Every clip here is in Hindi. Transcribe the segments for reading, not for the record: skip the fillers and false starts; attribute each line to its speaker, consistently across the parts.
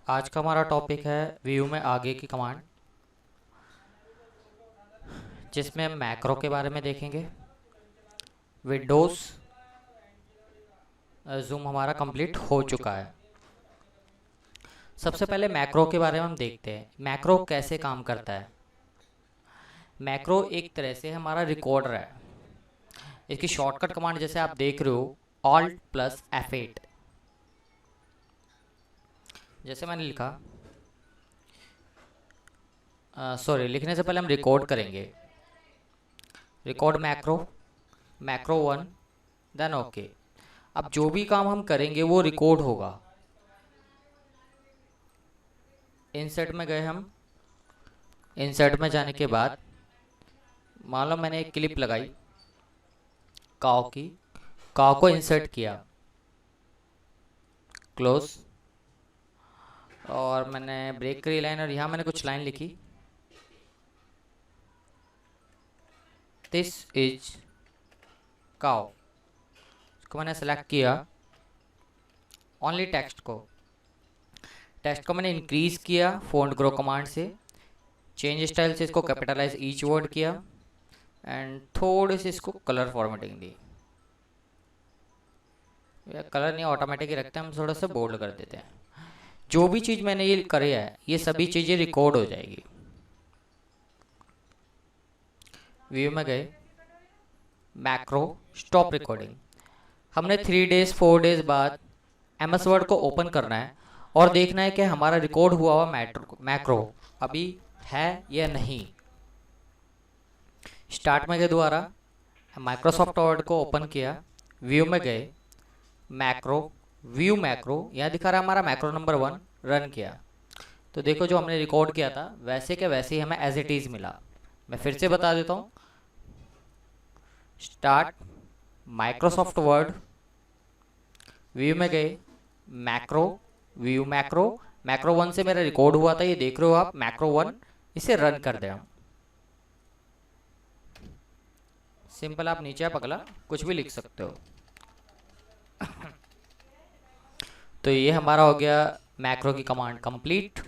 Speaker 1: आज का हमारा टॉपिक है व्यू में आगे की कमांड, जिसमें हम मैक्रो के बारे में देखेंगे। विंडोज़ जूम हमारा कंप्लीट हो चुका है। सबसे पहले मैक्रो के बारे में हम देखते हैं, मैक्रो कैसे काम करता है। मैक्रो एक तरह से हमारा रिकॉर्डर है। इसकी शॉर्टकट कमांड जैसे आप देख रहे हो, Alt + F8। जैसे मैंने लिखा, सॉरी, लिखने से पहले हम रिकॉर्ड करेंगे। Record macro, macro 1, then okay. अब जो भी काम हम करेंगे वो रिकॉर्ड होगा। इंसर्ट में गए हम। इंसर्ट में जाने के बाद मान लो मैंने एक क्लिप लगाई काव की, काव को इंसर्ट किया, क्लोज, और मैंने ब्रेक करी लाइन और यहाँ मैंने कुछ लाइन लिखी, दिस इज काव। इसको मैंने सेलेक्ट किया, ओनली टेक्स्ट को मैंने इंक्रीज किया फॉन्ट ग्रो कमांड से, चेंज स्टाइल से इसको कैपिटलाइज ईच वर्ड किया, एंड थोड़ी सी इसको कलर फॉर्मेटिंग दी। या कलर नहीं, ऑटोमेटिक ही रखते हैं हम, थोड़ा सा बोल्ड कर देते हैं। जो भी चीज़ मैंने ये करी है ये सभी चीज़ें रिकॉर्ड हो जाएगी। व्यू में गए, मैक्रो स्टॉप रिकॉर्डिंग। हमने 3 डेज 4 डेज बाद MS वर्ड को ओपन करना है और देखना है कि हमारा रिकॉर्ड हुआ हुआ मैक्रो अभी है या नहीं। स्टार्ट में गए, दोबारा माइक्रोसॉफ्ट वर्ड को ओपन किया, व्यू में गए, मैक्रो, व्यू मैक्रो, यहाँ दिखा रहा है हमारा मैक्रो नंबर 1, रन किया तो देखो जो हमने रिकॉर्ड किया था वैसे के वैसे ही हमें एज इट इज़ मिला। मैं फिर से बता देता हूँ, स्टार्ट, माइक्रोसॉफ्ट वर्ड, व्यू में गए, मैक्रो, व्यू मैक्रो, मैक्रो 1 से मेरा रिकॉर्ड हुआ था, ये देख रहे हो आप, मैक्रो 1, इसे रन कर दें हम। सिंपल, आप नीचे आप अगला कुछ भी लिख सकते हो। तो ये हमारा हो गया मैक्रो की कमांड कंप्लीट।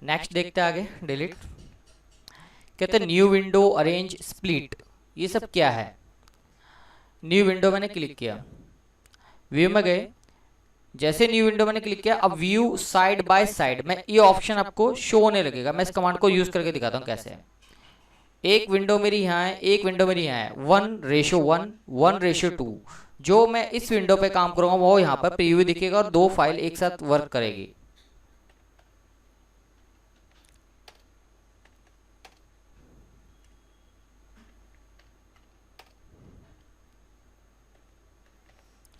Speaker 1: नेक्स्ट देखते हैं आगे, डिलीट। कहते हैं न्यू विंडो, अरेंज, स्प्लिट, ये सब क्या है। न्यू विंडो मैंने क्लिक किया, व्यू में गए, जैसे न्यू विंडो मैंने क्लिक किया, अब व्यू साइड बाय साइड में ये ऑप्शन आपको शो होने लगेगा। मैं इस कमांड को यूज करके दिखाता हूँ कैसे है। एक विंडो मेरी यहाँ है, एक विंडो मेरी यहाँ है, 1:1, 1:2। जो मैं इस विंडो पे काम करूंगा वो यहाँ पर प्रीव्यू दिखेगा और 2 फाइल एक साथ वर्क करेगी।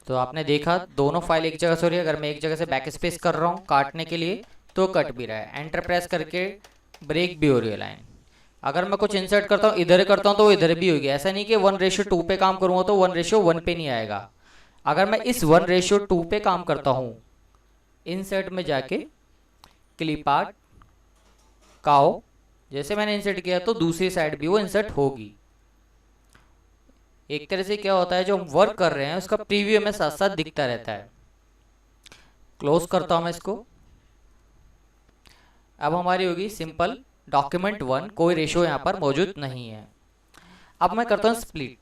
Speaker 1: तो आपने देखा दोनों फाइल एक जगह, सॉरी, अगर मैं एक जगह से बैक स्पेस कर रहा हूँ काटने के लिए तो कट भी रहा है, एंटर प्रेस करके ब्रेक भी हो रही है लाइन। अगर मैं कुछ इंसर्ट करता हूँ इधर करता हूँ तो वो इधर भी होगी। ऐसा नहीं कि 1:2 पे काम करूँगा तो 1:1 पे नहीं आएगा। अगर मैं इस 1:2 पे काम करता हूँ, इंसर्ट में जाके क्लिप आर्ट, काओ, जैसे मैंने इंसर्ट किया तो दूसरी साइड भी वो इंसर्ट होगी। एक तरह से क्या होता है, जो हम वर्क कर रहे हैं उसका प्रीव्यू में साथ साथ दिखता रहता है। क्लोज करता हूं मैं इसको। अब हमारी होगी सिंपल डॉक्यूमेंट 1, कोई रेशो यहाँ पर मौजूद नहीं है। अब मैं करता हूँ स्प्लिट।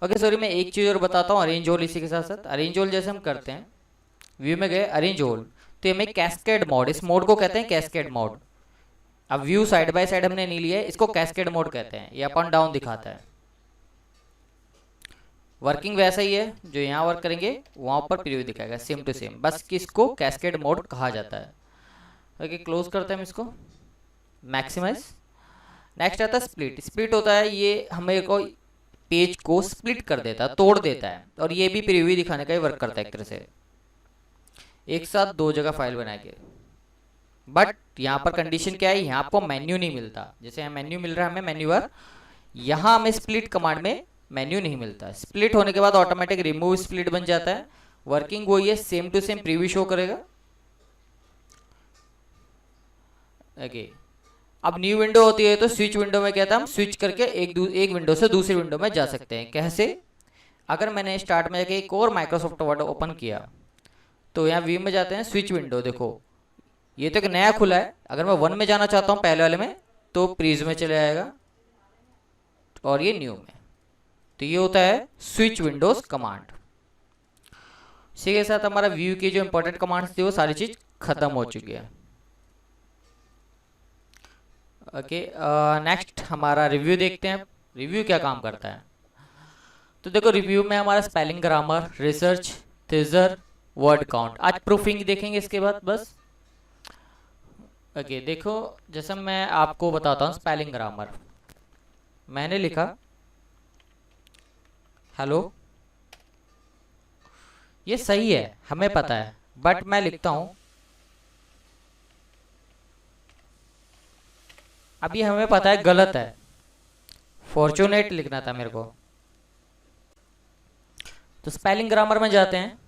Speaker 1: ओके, सॉरी, मैं एक चीज़ और बताता हूँ, अरेंज होल इसी के साथ साथ। अरेंज होल जैसे हम करते हैं, व्यू में गए, अरेंज होल, तो ये में कैस्केड मोड, इस मोड को कहते हैं कैस्केड मोड। अब व्यू साइड बाय साइड हमने नहीं लिया है, इसको कैस्केड मोड कहते हैं, ये अप एंड डाउन दिखाता है। वर्किंग वैसा ही है, जो यहाँ वर्क करेंगे वहाँ पर प्रीव्यू दिखाएगा, सेम टू सेम, बस कि इसको कैस्केड मोड कहा जाता है। ओके, क्लोज करते हैं हम इसको, मैक्सिमाइज। नेक्स्ट आता है स्प्लिट। स्प्लिट होता है ये हमें को पेज को स्प्लिट कर देता है, तोड़ देता है, और ये भी प्रीव्यू दिखाने का ही वर्क करता है एक तरह से, एक साथ 2 जगह फाइल बना के। बट यहाँ पर कंडीशन क्या है, यहाँ आपको मेन्यू नहीं मिलता। जैसे यहाँ मेन्यू मिल रहा है हमें, मेन्यू बार, यहाँ हमें स्प्लिट कमांड में मेन्यू नहीं मिलता। स्प्लिट होने के बाद ऑटोमेटिक रिमूव स्प्लिट बन जाता है। वर्किंग वही है, same to same preview show करेगा। ओके, अब न्यू विंडो होती है तो स्विच विंडो में क्या था, हम स्विच करके एक विंडो से दूसरी विंडो में जा सकते हैं। कैसे, अगर मैंने स्टार्ट में जाके एक और माइक्रोसॉफ्ट वर्ड ओपन किया तो यहाँ व्यू में जाते हैं, स्विच विंडो। देखो ये तो एक नया खुला है, अगर मैं 1 में जाना चाहता हूँ पहले वाले में तो प्रीव्यू में चले जाएगा और ये न्यू में। तो ये होता है स्विच विंडोज कमांड। इसी के साथ हमारा व्यू की जो इंपॉर्टेंट कमांड्स थी वो सारी चीज खत्म हो चुकी है। ओके, नेक्स्ट हमारा रिव्यू देखते हैं। रिव्यू क्या काम करता है? तो देखो रिव्यू में हमारा spelling, grammar, research, thesaurus, word count. आज प्रूफिंग देखेंगे इसके बाद बस। ओके देखो, जैसे मैं आपको बताता हूँ स्पेलिंग ग्रामर। मैंने लिखा हेलो, ये सही है हमें पता है, बट मैं लिखता हूं अब ये हमें पता है गलत है, फॉर्चुनेट लिखना था मेरे को। तो स्पेलिंग ग्रामर में जाते हैं,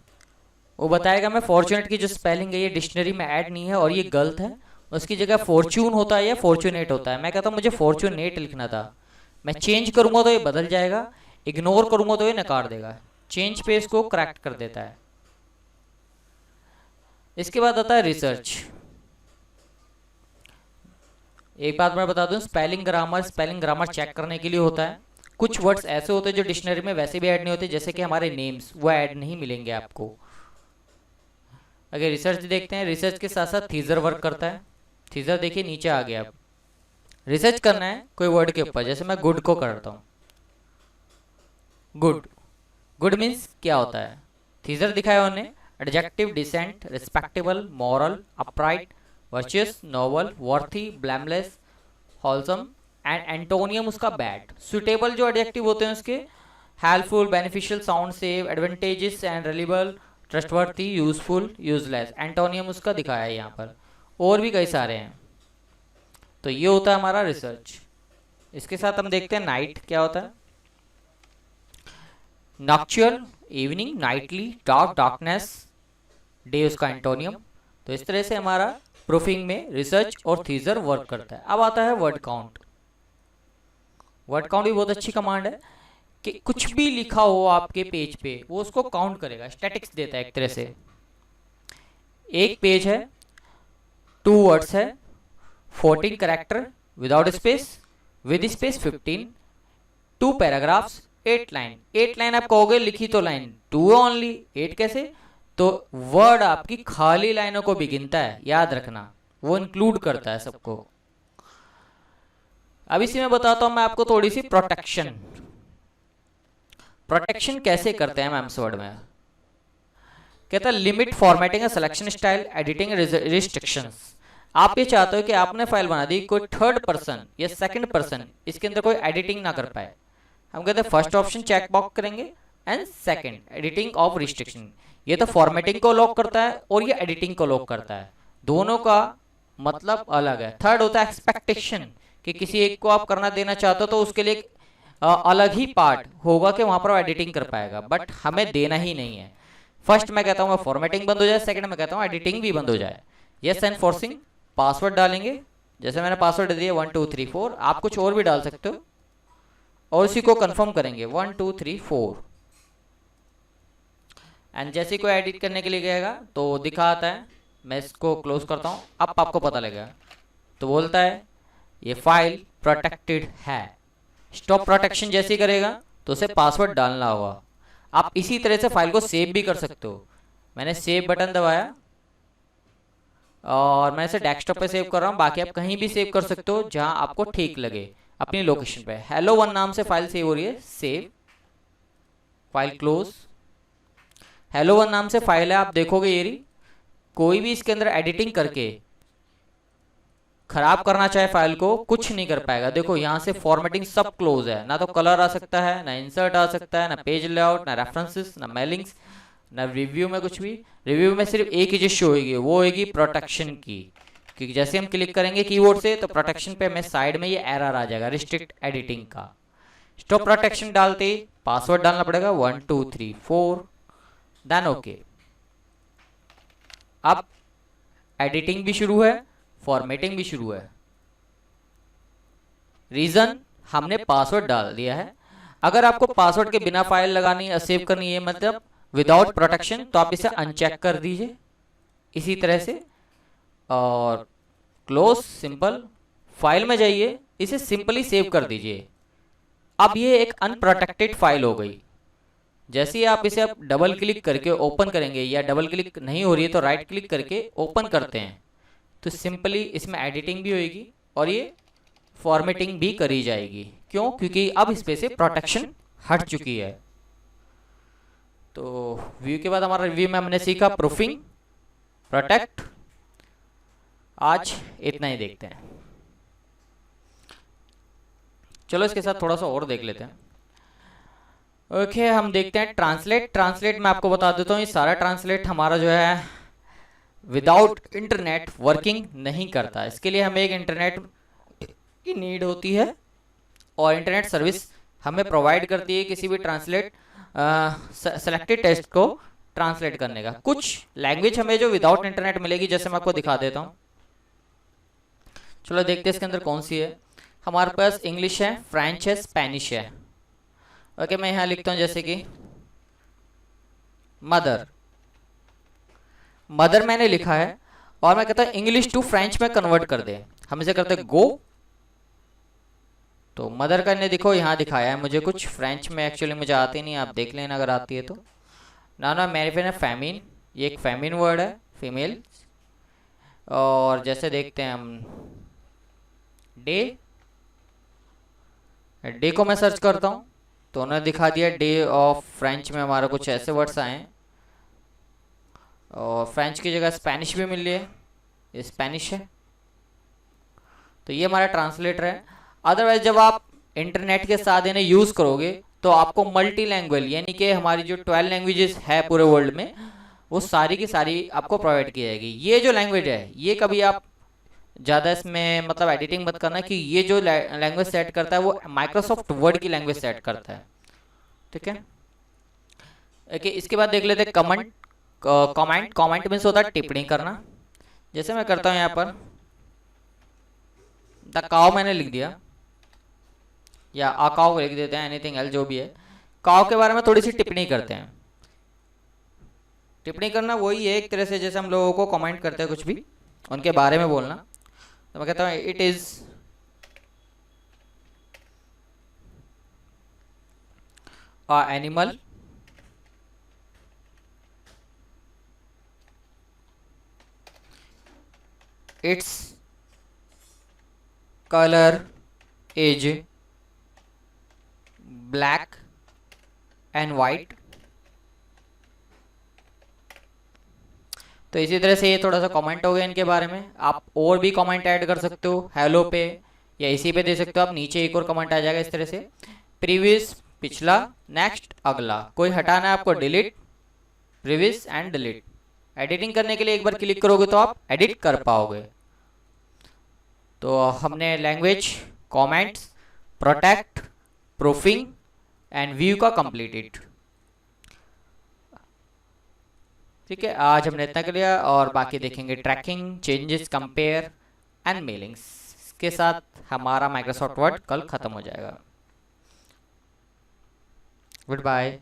Speaker 1: वो बताएगा मैं फॉर्चुनेट की जो स्पेलिंग है ये डिक्शनरी में ऐड नहीं है और ये गलत है, उसकी जगह फॉर्चून होता है या फॉर्चुनेट होता है। मैं कहता हूँ मुझे फॉर्चुनेट लिखना था, मैं चेंज करूंगा तो ये बदल जाएगा, इग्नोर करूंगा तो ये नकार देगा। चेंज पे इसको करेक्ट कर देता है। इसके बाद आता है रिसर्च। एक बात मैं बता दूं, स्पेलिंग ग्रामर चेक करने के लिए होता है। कुछ वर्ड्स ऐसे होते हैं जो डिक्शनरी में वैसे भी ऐड नहीं होते, जैसे कि हमारे नेम्स, वो ऐड नहीं मिलेंगे आपको। अगर रिसर्च देखते हैं, रिसर्च के साथ साथ थीजर वर्क करता है। थीजर देखिए नीचे आ गया। अब रिसर्च करना है कोई वर्ड के ऊपर, जैसे मैं गुड को करता हूँ। गुड, गुड मीन्स क्या होता है? थीजर दिखाया उन्हें, adjective, decent, respectable, moral, upright, virtuous, noble, worthy, blameless, wholesome, and antonym उसका बैड। सुटेबल जो एडजेक्टिव होते हैं उसके helpful, beneficial, sound safe, advantages and reliable, trustworthy, useful, useless. Antonym उसका दिखाया है यहाँ पर, और भी कई सारे हैं। तो ये होता है हमारा रिसर्च। इसके साथ हम देखते हैं नाइट क्या होता है। Nocturnal, evening, nightly, dark, darkness, day उसका एंटोनियम। तो इस तरह से हमारा प्रूफिंग में रिसर्च और थीजर वर्क करता है। अब आता है वर्ड काउंट। वर्ड काउंट भी बहुत अच्छी कमांड है कि कुछ भी लिखा हो आपके पेज पे वो उसको काउंट करेगा, स्टैटिक्स देता है एक तरह से। एक पेज है, 2 वर्ड्स है, 14 character without space, with space 15, 2 paragraphs, 8 line. 8 line आप कहोगे लिखी तो लाइन 2 ओनली, 8 कैसे? तो वर्ड आपकी खाली लाइनों को भी गिनता है, याद रखना, वो इंक्लूड करता है सबको। अब इसी में बताता हूं मैं आपको थोड़ी सी प्रोटेक्शन। प्रोटेक्शन कैसे करते हैं मैम्स वर्ड में? कहता है limit formatting, selection style, editing restrictions. आप ये चाहते हो कि आपने फाइल बना दी, कोई थर्ड पर्सन या सेकंड पर्सन इसके अंदर कोई एडिटिंग ना कर पाए। हम कहते हैं फर्स्ट ऑप्शन चेक बॉक्स करेंगे, and second editing of restriction. ये तो फॉर्मेटिंग को लॉक करता है और ये एडिटिंग को लॉक करता है, दोनों का मतलब अलग है। थर्ड होता है एक्सपेक्टेशन, कि किसी एक को आप करना देना चाहते हो तो उसके लिए अलग ही पार्ट होगा कि वहां पर वो एडिटिंग कर पाएगा, बट हमें देना ही नहीं है। फर्स्ट मैं कहता हूँ फॉर्मेटिंग बंद हो जाए, सेकंड मैं कहता हूँ एडिटिंग भी बंद हो जाए। Yes and forcing. पासवर्ड डालेंगे, जैसे मैंने पासवर्ड दिया 1 2 3 4, आप कुछ और भी डाल सकते हो और उसी को कंफर्म करेंगे 1 2 3 4। एंड जैसे कोई एडिट करने के लिए गएगा तो दिखा आता है, मैं इसको क्लोज करता हूँ, अब आपको पता लगेगा। तो बोलता है ये फाइल प्रोटेक्टेड है। स्टॉप प्रोटेक्शन जैसे ही करेगा तो उसे पासवर्ड डालना होगा। आप इसी तरह से फाइल को सेव भी कर सकते हो। मैंने सेव बटन दबाया और मैं इसे डेस्कटॉप पे सेव कर रहा हूँ, बाकी आप कहीं भी सेव कर सकते हो जहां आपको ठीक लगे अपनी लोकेशन पे। hello1 नाम से फाइल सेव हो रही है, सेव, फाइल क्लोज। hello1 नाम से फाइल है, आप देखोगे ये रही। कोई भी इसके अंदर एडिटिंग करके खराब करना चाहे फाइल को, कुछ नहीं कर पाएगा। देखो यहाँ से फॉर्मेटिंग सब क्लोज है, ना तो कलर आ सकता है, ना इंसर्ट आ सकता है, ना पेज लेआउट, ना रेफरेंसेस, ना मेलिंग्स, ना रिव्यू में कुछ भी। रिव्यू में सिर्फ एक ही चीज शो होगी, वो होगी प्रोटेक्शन की, क्योंकि जैसे हम क्लिक करेंगे कीबोर्ड से तो प्रोटेक्शन पे हमें साइड में ये एरर आ जाएगा रिस्ट्रिक्ट एडिटिंग का। स्टॉप प्रोटेक्शन डालते ही पासवर्ड डालना पड़ेगा 1 2 3 4, देन ओके। अब एडिटिंग भी शुरू है, फॉर्मेटिंग भी शुरू है। रीजन, हमने पासवर्ड डाल दिया है। अगर आपको पासवर्ड के बिना फाइल लगानी या सेव करनी है, मतलब विदाउट प्रोटेक्शन, तो आप इसे अनचेक कर दीजिए। इसी तरह से। और क्लोज सिंपल, फाइल में जाइए, इसे सिंपली सेव कर दीजिए। अब ये एक अनप्रोटेक्टेड फाइल हो गई। जैसे ही आप इसे आप डबल क्लिक करके ओपन करेंगे, या डबल क्लिक नहीं हो रही है तो राइट क्लिक करके ओपन करते हैं, तो सिंपली इसमें एडिटिंग भी होगी और ये फॉर्मेटिंग भी करी जाएगी। क्यों? क्योंकि अब इस पे से प्रोटेक्शन हट चुकी है। तो व्यू के बाद हमारा रिव्यू में हमने सीखा प्रूफिंग, प्रोटेक्ट। आज इतना ही देखते हैं। चलो इसके साथ थोड़ा सा और देख लेते हैं। ओके, हम देखते हैं ट्रांसलेट। ट्रांसलेट मैं आपको बता देता हूँ, ये सारा ट्रांसलेट हमारा जो है विदाउट इंटरनेट वर्किंग नहीं करता। इसके लिए हमें एक इंटरनेट की नीड होती है, और इंटरनेट सर्विस हमें प्रोवाइड करती है किसी भी ट्रांसलेट सेलेक्टेड टेक्स्ट को ट्रांसलेट करने का। कुछ लैंग्वेज हमें जो विदाउट इंटरनेट मिलेगी, जैसे मैं आपको दिखा देता हूँ। चलो देखते हैं इसके अंदर कौन सी है। हमारे पास इंग्लिश है, फ्रेंच है, स्पेनिश है। ओके, मैं यहाँ लिखता हूँ जैसे कि मदर। मदर मैंने लिखा है, और मैं कहता हूँ इंग्लिश टू फ्रेंच में कन्वर्ट कर दे। हम इसे करते हैं गो। तो मदर का ने देखो यहाँ दिखाया है मुझे कुछ फ्रेंच में, एक्चुअली मुझे आती नहीं, आप देख लेना अगर आती है तो। ना ना, मेरे पे फैमिन, ये एक फैमिन वर्ड है, फीमेल। और जैसे देखते हैं हम डे, डे को मैं सर्च करता हूँ तो उन्होंने दिखा दिया डे ऑफ फ्रेंच में हमारा कुछ ऐसे वर्ड्स आए हैं। और फ्रेंच की जगह स्पेनिश भी मिल रही है, ये स्पेनिश है। तो ये हमारा ट्रांसलेटर है। अदरवाइज जब आप इंटरनेट के साथ इन्हें यूज़ करोगे तो आपको मल्टी लैंग्वेज, यानी कि हमारी जो 12 लैंग्वेजेस है पूरे वर्ल्ड में, वो सारी की सारी आपको प्रोवाइड की जाएगी। ये जो लैंग्वेज है, ये कभी आप ज़्यादा इसमें मतलब एडिटिंग मत करना, कि ये जो लैंग्वेज सेट करता है वो माइक्रोसॉफ्ट वर्ड की लैंग्वेज सेट करता है। ठीक है। ओके, इसके बाद देख लेते हैं कमेंट। कमेंट, कमेंट मीन्स होता है टिप्पणी करना। जैसे मैं करता हूँ यहाँ पर द काव मैंने लिख दिया, या आ काव लिख देते हैं, एनीथिंग एल्स जो भी है। काव के बारे में थोड़ी सी टिप्पणी करते हैं। टिप्पणी करना वही है एक तरह से, जैसे हम लोगों को कमेंट करते हैं कुछ भी, उनके बारे में बोलना। तो मैं कहता हूँ it is a animal its colour is black and white. तो इसी तरह से ये थोड़ा सा कमेंट हो गया इनके बारे में। आप और भी कमेंट ऐड कर सकते हो, हेलो पे या इसी पे दे सकते हो आप। नीचे एक और कमेंट आ जाएगा इस तरह से, प्रीवियस पिछला, नेक्स्ट अगला। कोई हटाना है आपको delete, previous and delete. Editing करने के लिए एक बार क्लिक करोगे तो आप एडिट कर पाओगे। तो हमने language, comments, protect, proofing and view का कंप्लीटेड। ठीक है, आज हमने इतना कर लिया, और बाकी देखेंगे tracking, changes, compare and mailings. के साथ हमारा माइक्रोसॉफ्ट वर्ड कल खत्म हो जाएगा। Good bye.